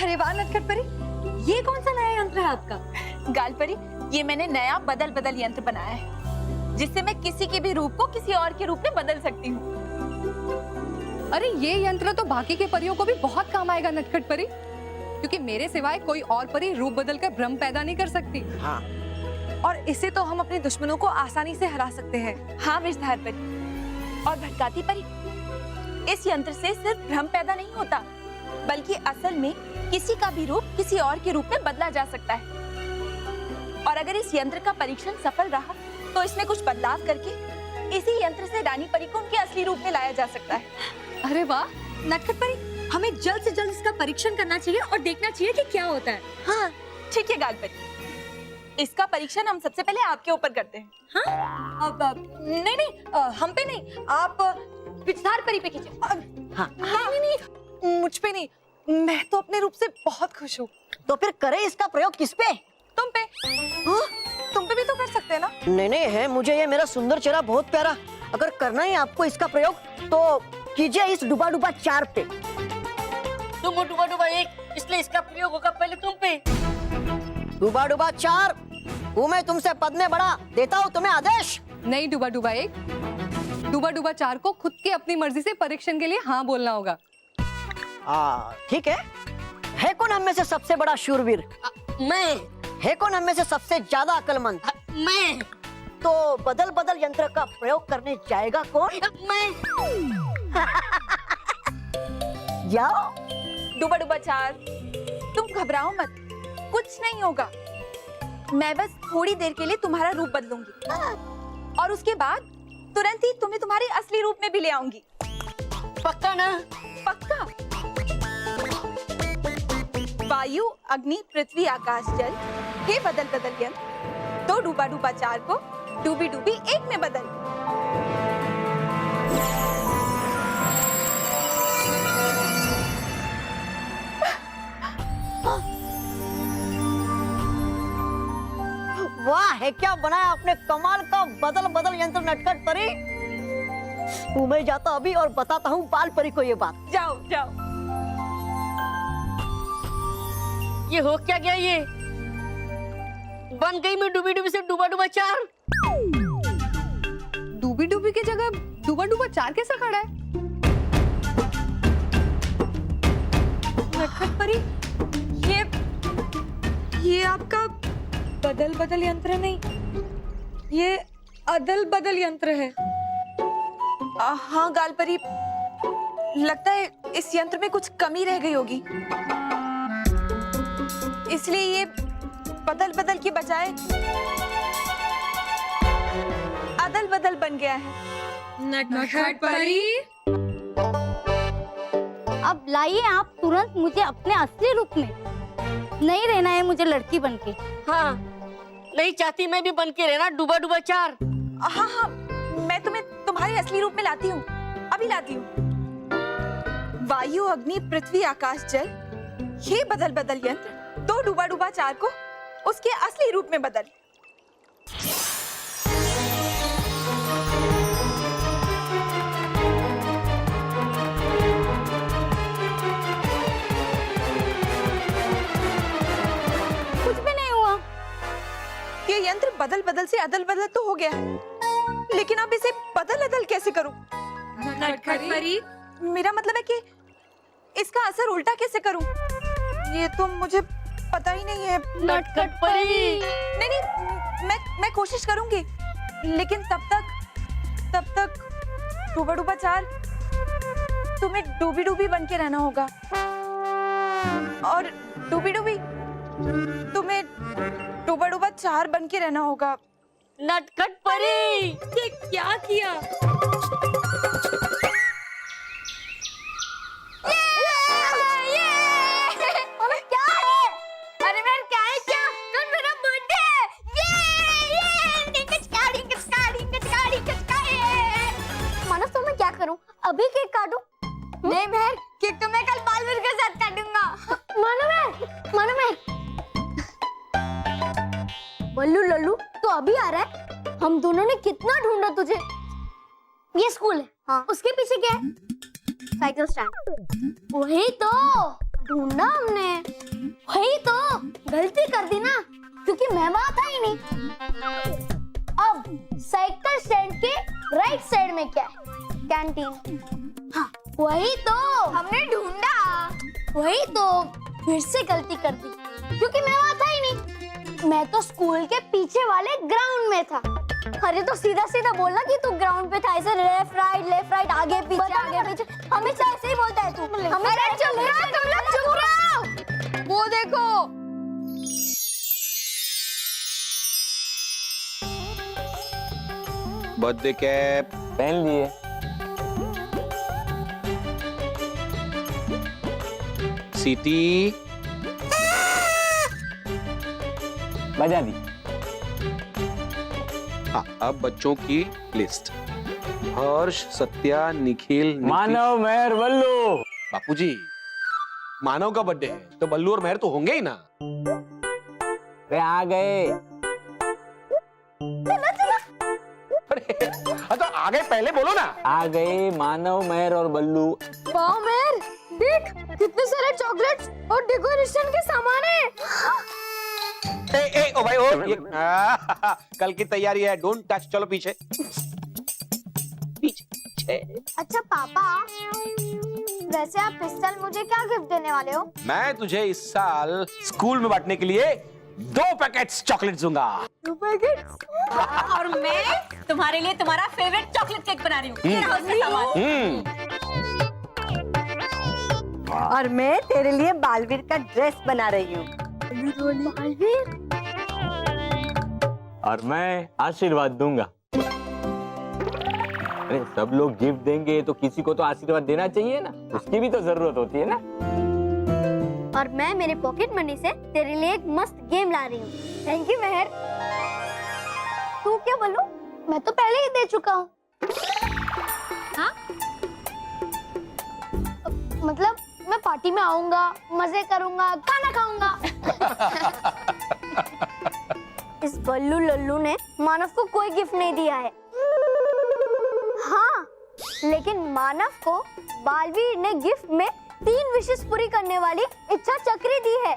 अरे वाह नटखट परी, ये कौन सा नया यंत्र है आपका? गाल परी, ये मैंने नया बदल बदल यंत्र बनाया है, जिससे मैं किसी के भी रूप को किसी और के रूप में बदल सकती हूँ। अरे ये यंत्र तो बाकी के परियों को भी बहुत काम आएगा नटखट परी, क्योंकि मेरे सिवाय कोई और परी रूप बदलकर भ्रम पैदा नहीं कर सकती। हाँ। और इससे तो हम अपने दुश्मनों को आसानी से हरा सकते हैं। हाँ विषधार परी और भटकाती परी, इस यंत्र से सिर्फ भ्रम पैदा नहीं होता, बल्कि असल में किसी का भी रूप किसी और के रूप में बदला जा सकता है। और अगर इस यंत्र का परीक्षण सफल रहा तो इसमें कुछ बदलाव करके इसी यंत्र से रानी परी को उनके असली रूप में लाया जा सकता है। अरे वाह नटखट परी, हमें जल्द से जल्द इसका परीक्षण करना चाहिए और देखना चाहिए कि क्या होता है। हाँ ठीक है गाल परी, इसका परीक्षण हम सबसे पहले आपके ऊपर करते हैं। हाँ? नहीं, हम पे नहीं, आप विषधार परी पे कीजिए। हाँ। नहीं, मुझ पे नहीं, मैं तो अपने रूप से बहुत खुश हूँ। तो फिर करें इसका प्रयोग किस पे? तुम पे। हाँ? तुम पे भी तो कर सकते हैं ना? नहीं है, मुझे ये मेरा सुंदर चेहरा बहुत प्यारा। अगर करना है आपको इसका प्रयोग तो कीजिए इस डुबा डुबा 4 पे। तुम हो डुबा डुबा 1, इसलिए इसका प्रयोग होगा पहले तुम पे। डुबा डुबा 4 हूँ मैं तुमसे पद में बड़ा, देता हूँ तुम्हें आदेश। नहीं डुबा डुबा 1, डुबा डुबा 4 को खुद की अपनी मर्जी से परीक्षण के लिए हाँ बोलना होगा। ठीक है कौन हम में से सबसे बड़ा शूरवीर? मैं। है कौन हम में से सबसे ज्यादा अक्लमंद? मैं। तो बदल बदल यंत्र का प्रयोग करने जाएगा कौन? मैं। जाओ। डुबा डुबा 4, तुम घबराओ मत, कुछ नहीं होगा। मैं बस थोड़ी देर के लिए तुम्हारा रूप बदलूंगी और उसके बाद तुरंत ही तुम्हें तुम्हारे असली रूप में भी ले आऊंगी। पक्का ना? पक्का। वायु अग्नि पृथ्वी आकाश जल, हे बदल बदल यंत्र, तो डूबा डूबा 4 को डूबी डूबी 1 में बदल। वाह, है क्या बनाया आपने कमाल का बदल बदल यंत्र नटखट परी। मैं जाता अभी और बताता हूँ बाल परी को ये बात। जाओ जाओ। ये हो क्या गया? ये बन गई मैं डूबी डूबी से डूबा डूबा 4। डूबी डूबी की जगह डूबा डूबा 4 कैसे खड़ा है? नटखट परी, ये आपका बदल बदल यंत्र नहीं, ये अदल बदल यंत्र है। हाँ गाल परी, लगता है इस यंत्र में कुछ कमी रह गई होगी, इसलिए ये बदल बदल के बजाय अदल बदल बन गया है। नटखट परी, अब लाइए आप तुरंत मुझे अपने असली रूप में। नहीं रहना है मुझे लड़की बनके। हाँ, नहीं चाहती मैं भी बन के रहना डूबा डूबा 4। हाँ हाँ, मैं तुम्हें तुम्हारे असली रूप में लाती हूँ, अभी लाती हूँ। वायु अग्नि पृथ्वी आकाश जल, ये बदल बदल यंत्र तो डूबा डूबा 4 को उसके असली रूप में बदल। कुछ भी नहीं हुआ। ये यंत्र बदल बदल से अदल बदल तो हो गया है, लेकिन अब इसे बदल अदल कैसे करूं? नटखट परी, मेरा मतलब है कि इसका असर उल्टा कैसे करूं? ये तो मुझे पता ही नहीं है। नटखट परी। नहीं, मैं कोशिश करूंगी, लेकिन तब तक डूबा डूबा 4 तुम्हें डूबी डूबी बन के रहना होगा, और डूबी डूबी तुम्हें डूबा डूबा 4 बन के रहना होगा। नटखट परी, ये क्या किया? अभी केक काटूं? नहीं बहन, केक तो मैं कल बालवीर के साथ काटूंगा। मानो मैं। बल्लू लल्लू तो अभी आ रहा है? हम दोनों ने कितना ढूंढा तुझे। ये स्कूल है। हाँ। उसके पीछे क्या है? Cycle stand. वही तो। ढूंढा हमने, वही तो गलती कर दी ना, क्योंकि मैं वहां था ही नहीं। अब साइकिल स्टैंड के राइट साइड में क्या है? कैंटीन। हाँ, वही तो हमने ढूंढा, वही तो फिर से गलती कर दी, क्योंकि मैं वहां था ही नहीं। मैं तो स्कूल के पीछे वाले ग्राउंड में था। अरे तो सीधा सीधा बोलना कि तू ग्राउंड पे था, ऐसे लेफ्ट राइट आगे पीछे हमेशा ऐसे ही बोलता है तू। हमेशा चुप रहो, तुम लोग चुप रहो। वो देखो, बर्थडे कैप पहन लिए। सीटी बजा दी। हाँ, अब बच्चों की लिस्ट। हर्ष, सत्या, निखिल, नीतीश। मानव, मेहर, बल्लू। बापूजी, मानव का बर्थडे है तो बल्लू और मेहर तो होंगे ही ना। अरे आ गए। अरे तो आगे पहले बोलो ना। आ गए मानव, मेहर और बल्लू। वाह मेहर, देख कितने सारे चॉकलेट्स और डेकोरेशन के सामान है। ओ भाई, कल की तैयारी है, डोंट टच। चलो पीछे पीछे। अच्छा पापा, वैसे आप इस साल मुझे क्या गिफ्ट देने वाले हो? मैं तुझे इस साल स्कूल में बांटने के लिए 2 पैकेट्स चॉकलेट दूंगा। 2 पैकेट? और मैं तुम्हारे लिए तुम्हारा फेवरेट चॉकलेट केक बना रही हूँ। ये रहा उसका सामान। और मैं तेरे लिए बालवीर का ड्रेस बना रही हूँ। बालवीर? और मैं आशीर्वाद दूंगा। अरे सब लोग गिफ्ट देंगे तो किसी को तो आशीर्वाद देना चाहिए ना, उसकी भी तो जरूरत होती है ना। और मैं मेरे पॉकेट मनी से तेरे लिए एक मस्त गेम ला रही हूँ। थैंक यू मेहर। तू क्या बोलूं? मैं तो पहले ही दे चुका हूँ। हाँ? मतलब मैं पार्टी में आऊंगा, मजे करूंगा, खाना खाऊंगा। इस बल्लू लल्लू ने मानव को कोई गिफ्ट नहीं दिया है। हाँ, लेकिन मानव को बालवीर ने गिफ्ट में 3 विशेष पूरी करने वाली इच्छा चक्री दी है,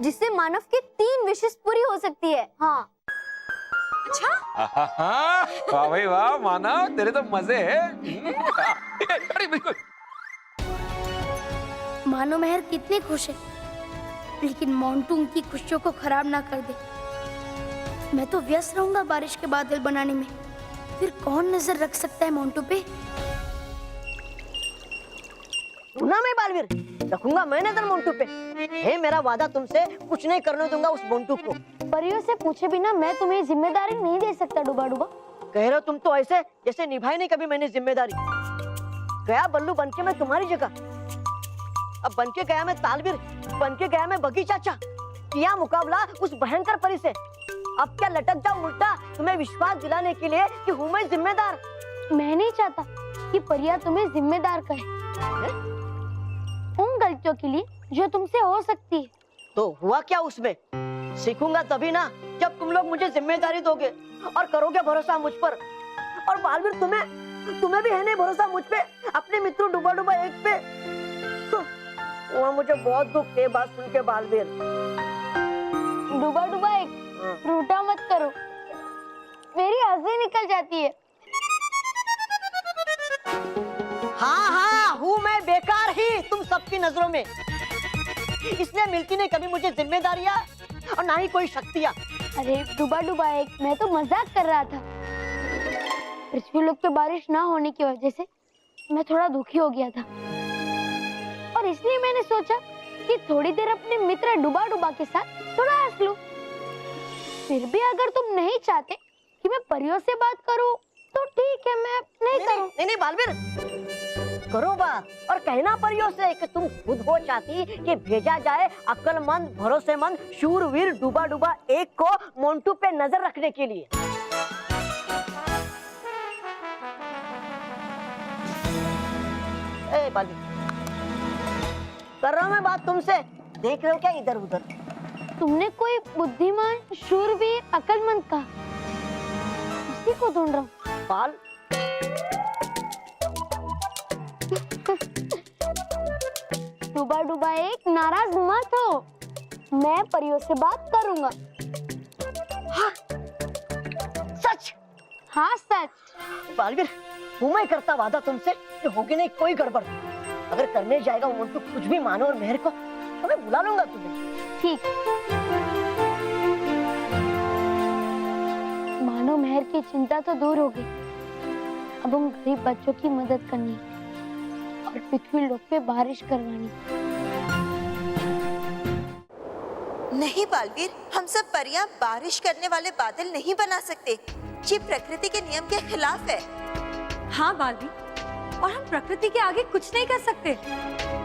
जिससे मानव की 3 विशेष पूरी हो सकती है। हाँ। अच्छा, वाह भाई वाह, मानव तेरे तो मजे है। अरे बिल्कुल। मानो मेहर कितनी खुश है, लेकिन मोंटू उनकी खुशियों को खराब ना कर दे। मैं तो व्यस्त रहूंगा बारिश के बादल बनाने में, फिर कौन नजर रख सकता है मोंटू पे? सुना मैं बालवीर, रखूंगा मैं नजर मोंटू पे। है मेरा वादा तुमसे, कुछ नहीं करने दूंगा उस मोंटू को। परियों से पूछे बिना मैं तुम्हें जिम्मेदारी नहीं दे सकता डूबा डूबा। कह रहे हो तुम तो ऐसे जैसे निभाई नहीं कभी मैंने जिम्मेदारी। गया बल्लू बनके मैं तुम्हारी जगह, अब बनके गया मैं तालवीर, बनके गया मैं बगी चाचा। किया मुकाबला उस भयंकर परी से। अब क्या लटक जाऊं उल्टा तुम्हें विश्वास दिलाने के लिए कि हूँ मैं जिम्मेदार। मैं नहीं चाहता कि परिया तुम्हें जिम्मेदार कहे उन गलतियों के लिए जो तुमसे हो सकती है। तो हुआ क्या उसमें? सीखूंगा तभी ना जब तुम लोग मुझे जिम्मेदारी दोगे और करोगे भरोसा मुझ पर। और बालवीर तुम्हें भी है नहीं भरोसा मुझ पे, अपने मित्रों डूबा डूबा एक पे। वहाँ मुझे बहुत दुख है बात सुन के बालवीर। डूबा डूबा एक, रूठा मत करो, मेरी हंसी निकल जाती है। हाँ, हूँ मैं बेकार ही तुम सबकी नजरों में, इसलिए मिलती नहीं कभी मुझे जिम्मेदारियाँ और ना ही कोई शक्तियाँ। अरे डूबा डूबा एक, मैं तो मजाक कर रहा था। पृथ्वी लोक पे बारिश ना होने की वजह से मैं थोड़ा दुखी हो गया था, और इसलिए मैंने सोचा कि थोड़ी देर अपने मित्र डूबा डूबा के साथ थोड़ा हंस लूं। फिर भी अगर तुम नहीं चाहते कि मैं परियों से बात करूं, तो ठीक है, मैं नहीं करूं। नहीं बालवीर, करो बात और कहना परियों से कि तुम खुद हो चाहती कि भेजा जाए अक्लमंद, भरोसेमंद, शूरवीर डूबा डूबा एक को मोंटू पे नजर रखने के लिए। ए बालवीर, कर रहा हूं मैं बात तुमसे, देख रहे हो क्या इधर उधर? तुमने कोई बुद्धिमान, शूरवीर, अक्लमंद कहा, उसी को ढूंढ रहा हूँ। बाल डूबा सुबह एक नाराज मत हो, मैं परियों से बात करूंगा। सच? हाँ सच। बालवीर, वो मैं करता वादा तुमसे कि होगी नहीं कोई गड़बड़। अगर करने जाएगा वो तो कुछ भी मानो और मेहर को तो मैं बुला लूंगा तुम्हें। ठीक। मानो मेहर की चिंता तो दूर हो गई। अब हम गरीब बच्चों की मदद करनी और पृथ्वी लोक पे बारिश करवानी। नहीं बालवीर, हम सब परियां बारिश करने वाले बादल नहीं बना सकते। ये प्रकृति के नियम के खिलाफ है। हाँ बालवीर, और हम प्रकृति के आगे कुछ नहीं कर सकते।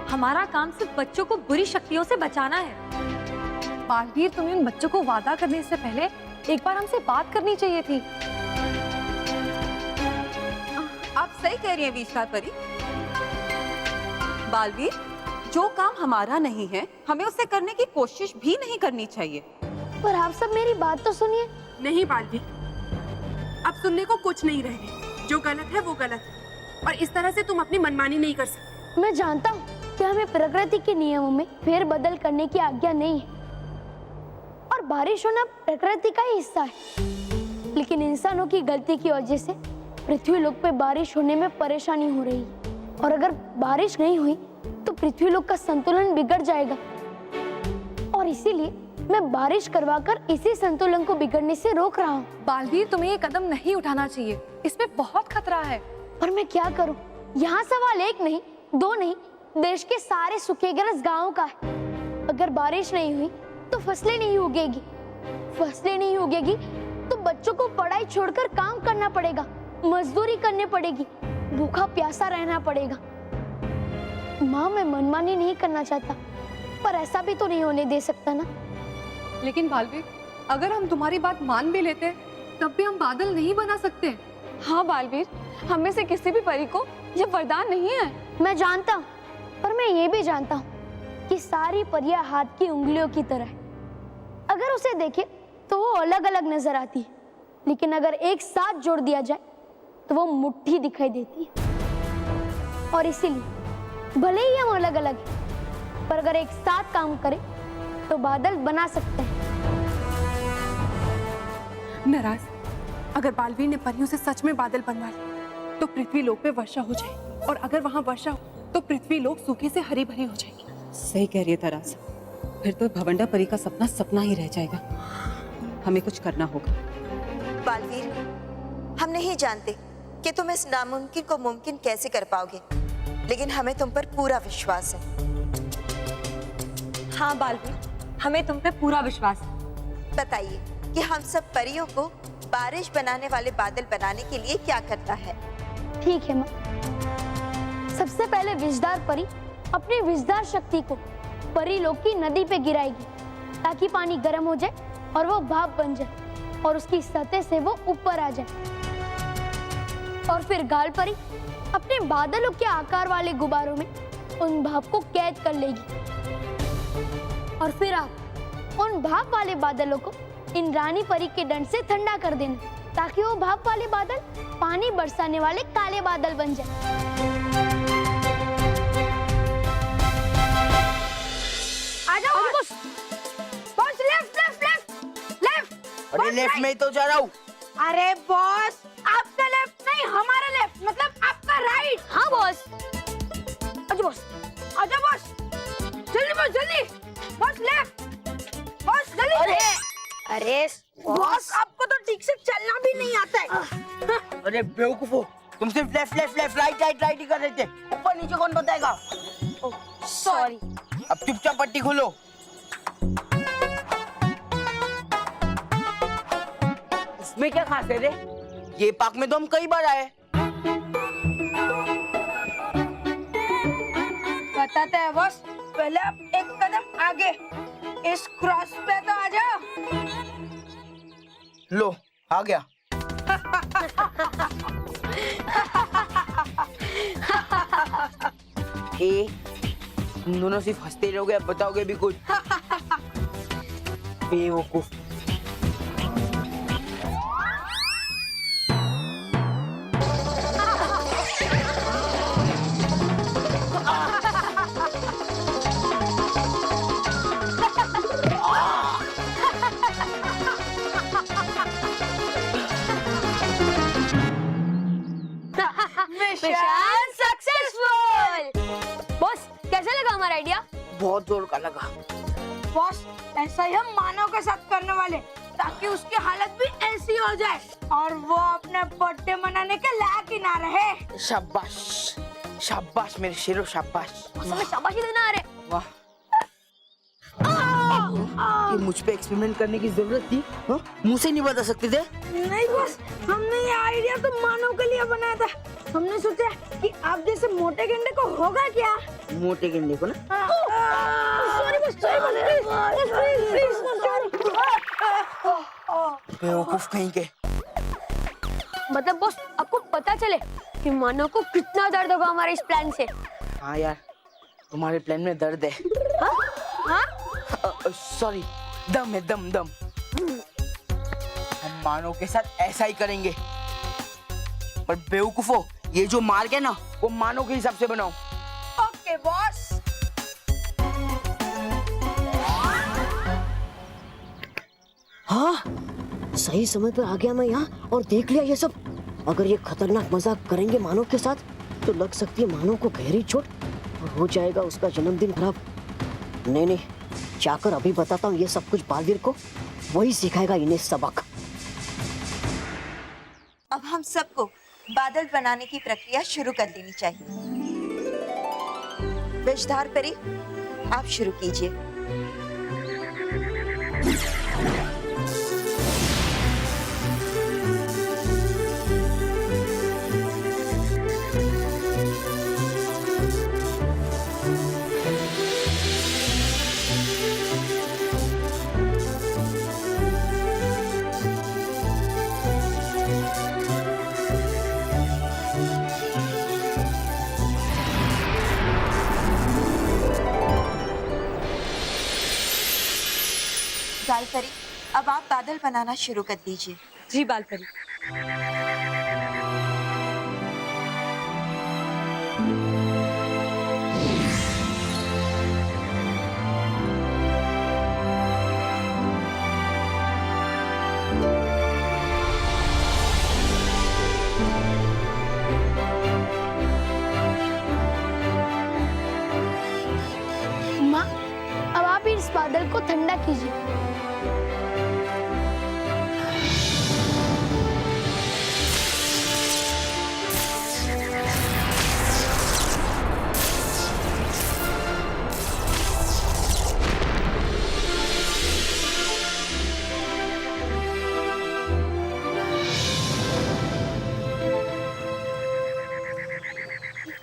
हमारा काम सिर्फ बच्चों को बुरी शक्तियों से बचाना है। बालवीर, तुम्हें उन बच्चों को वादा करने से पहले एक बार हमसे बात करनी चाहिए थी। आप सही कह रही हैं विस्तार परी। बालवीर, जो काम हमारा नहीं है हमें उसे करने की कोशिश भी नहीं करनी चाहिए। पर आप सब मेरी बात तो सुनिए। नहीं बालवीर, अब सुनने को कुछ नहीं रह गया। जो गलत है वो गलत है, और इस तरह से तुम अपनी मनमानी नहीं कर सकते। मैं जानता हूँ कि हमें प्रकृति के नियमों में फेरबदल करने की आज्ञा नहीं है, और बारिश होना प्रकृति का ही हिस्सा है। लेकिन इंसानों की गलती की वजह से पृथ्वी लोक पे बारिश होने में परेशानी हो रही है, और अगर बारिश नहीं हुई तो पृथ्वी लोक का संतुलन बिगड़ जाएगा। और इसीलिए मैं बारिश करवाकर इसी संतुलन को बिगड़ने से रोक रहा हूँ। बालवीर, तुम्हें ये कदम नहीं उठाना चाहिए, इसमें बहुत खतरा है। पर मैं क्या करूं? यहाँ सवाल एक नहीं, दो नहीं, देश के सारे सूखेग्रस्त गांवों का है। अगर बारिश नहीं हुई तो फसलें नहीं उगेगी, फसलें नहीं उगेगी तो बच्चों को पढ़ाई छोड़कर काम करना पड़ेगा, मजदूरी करनी पड़ेगी, भूखा प्यासा रहना पड़ेगा। माँ, मैं मनमानी नहीं करना चाहता, पर ऐसा भी तो नहीं होने दे सकता ना। लेकिन बालवीर, अगर हम तुम्हारी बात मान भी लेते तब भी हम बादल नहीं बना सकते। हाँ बालवीर, हम में से किसी भी परी को ये वरदान नहीं है। मैं जानता हूँ, पर मैं ये भी जानता हूँ कि सारी परियां हाथ की उंगलियों की तरह है। अगर उसे देखें तो वो अलग अलग नजर आती है, लेकिन अगर एक साथ जोड़ दिया जाए तो वो मुट्ठी दिखाई देती है। और इसीलिए भले ही हम अलग अलग हैं, पर अगर एक साथ काम करें तो बादल बना सकते हैं। नाराज, अगर बालवीर ने परियों से सच में बादल बनवा लिए तो पृथ्वी लोक पे वर्षा हो जाए, और अगर वहाँ वर्षा हो तो पृथ्वी लोक सूखे से हरी भरी हो जाएगी। सही कह रही है तरास, फिर तो भवंडा परी का सपना सपना ही रह जाएगा। हमें कुछ करना होगा। बालवीर, हम नहीं जानते कि तुम इस नामुमकिन को मुमकिन कैसे कर पाओगे, लेकिन हमें तुम पर पूरा विश्वास है। हाँ बालवीर, हमें तुम पे पूरा विश्वास है। बताइए कि हम सब परियों को बारिश बनाने वाले बादल बनाने के लिए क्या करना है। ठीक है माँ। सबसे पहले विषधार परी अपनी विषधार शक्ति को परी लोक की नदी पे गिराएगी, ताकि पानी गर्म हो जाए और वो भाप बन जाए और उसकी सतह से वो ऊपर आ जाए। और फिर गाल परी अपने बादलों के आकार वाले गुब्बारों में उन भाप को कैद कर लेगी। और फिर आप उन भाप वाले बादलों को इन रानी परी के दंड से ठंडा कर देना, ताकि वो भाप वाले बादल पानी बरसाने वाले काले बादल बन जाए। Boss, left left left left. अरे लेफ्ट में ही तो जा रहा हूँ। अरे बॉस, आपका लेफ्ट नहीं, हमारा लेफ्ट, मतलब आपका राइट। हाँ बॉस। आजा बॉस, आजा बॉस, जल्दी बॉस, जल्दी बॉस, लेफ्ट बॉस, जल्दी। अरे बॉस, आपको तो ठीक से चलना भी नहीं आता है। अरे बेवकूफो, तुम सिर्फ left left left right right right ही कर रहे थे, ऊपर नीचे कौन बताएगा। सॉरी। अब चुपचाप पट्टी खोलो। इसमें क्या खास है रे? ये पार्क में तो हम कई बार आए। बताते हैं बॉस, पहले आप एक कदम आगे, इस क्रॉस पे तो आ जाओ। लो, आ गया। तुम दोनों सिर्फ हंसते रहोगे, अब बताओगे भी कुछ। बेवकूफ। Mission successful. बॉस कैसा लगा हमारा आइडिया? बहुत जोर का लगा। बॉस ऐसा ही हम मानव के साथ करने वाले, ताकि उसकी हालत भी ऐसी हो जाए और वो अपने बर्थडे मनाने के लायक ही ना रहे। शाबाश, शाबाश मेरे शेरों, शाबाश। हमें शाबाशी देना आ रहे। वाह, ये मुझ पे एक्सपेरिमेंट करने की जरूरत थी? हाँ? मुंह से नहीं बता सकते थे? नहीं बॉस, हमने ये आइडिया तो मानव के लिए बनाया था। हमने सोचा कि आप जैसे मोटे गेंडे को होगा क्या। मोटे गेंडे को ना? सॉरी बॉस, बेवकूफ कहीं के। मतलब बॉस आपको पता चले कि मानव को कितना दर्द होगा हमारे इस प्लान से। हाँ यार, तुम्हारे प्लान में दर्द है। हाँ? सॉरी, दम है, दम दम। हम मानव के साथ ऐसा ही करेंगे। पर बेवकूफो, ये जो मार्ग है ना, वो मानव के हिसाब से बनाओ। Okay boss. हाँ, सही समय पर आ गया मैं यहाँ और देख लिया ये सब। अगर ये खतरनाक मजाक करेंगे मानव के साथ तो लग सकती है मानव को गहरी चोट और हो जाएगा उसका जन्मदिन खराब। नहीं नहीं, जाकर अभी बताता हूँ ये सब कुछ बालवीर को, वही सिखाएगा इन्हें सबक। अब हम सबको बादल बनाने की प्रक्रिया शुरू कर देनी चाहिए। विषधार परी, आप शुरू कीजिए। बालपरी, अब आप बादल बनाना शुरू कर दीजिए। जी बालपरी। माँ, अब आप इस बादल को ठंडा कीजिए।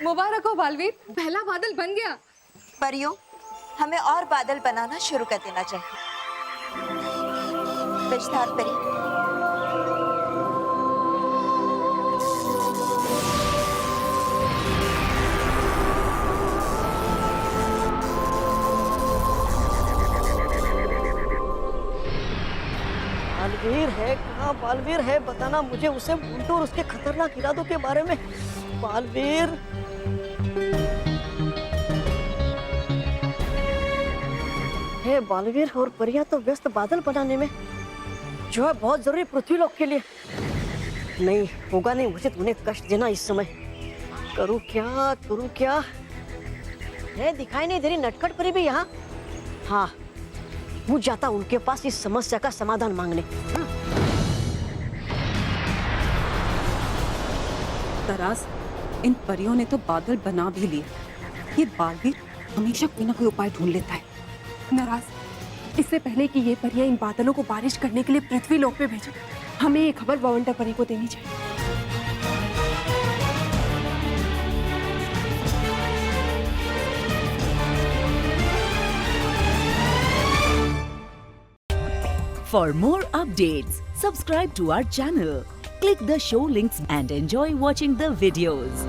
मुबारक हो बालवीर, पहला बादल बन गया। परियों, हमें और बादल बनाना शुरू कर देना चाहिए। विषधार परी, बालवीर है कहाँ? बालवीर है, बताना मुझे उसे मुंटू और उसके खतरनाक इरादों के बारे में। बालवीर, है बालवीर और परिया तो व्यस्त बादल बनाने में, जो है बहुत जरूरी पृथ्वी लोक के लिए। नहीं होगा नहीं, मुझे उन्हें कष्ट देना इस समय। करूँ क्या, करूँ क्या? है दिखाई नहीं दे रही नटखट परी भी यहाँ। हाँ, मुझ जाता उनके पास इस समस्या का समाधान मांगने। तरास, इन परियों ने तो बादल बना भी लिए। ये बालवीर हमेशा कोई ना कोई उपाय ढूंढ लेता है। नाराज, इससे पहले कि ये परियां इन बादलों को बारिश करने के लिए पृथ्वी लोक पे भेजें, हमें ये खबर बवंडर परी को देनी चाहिए। For more updates, subscribe to our channel, click the show links and enjoy watching the videos.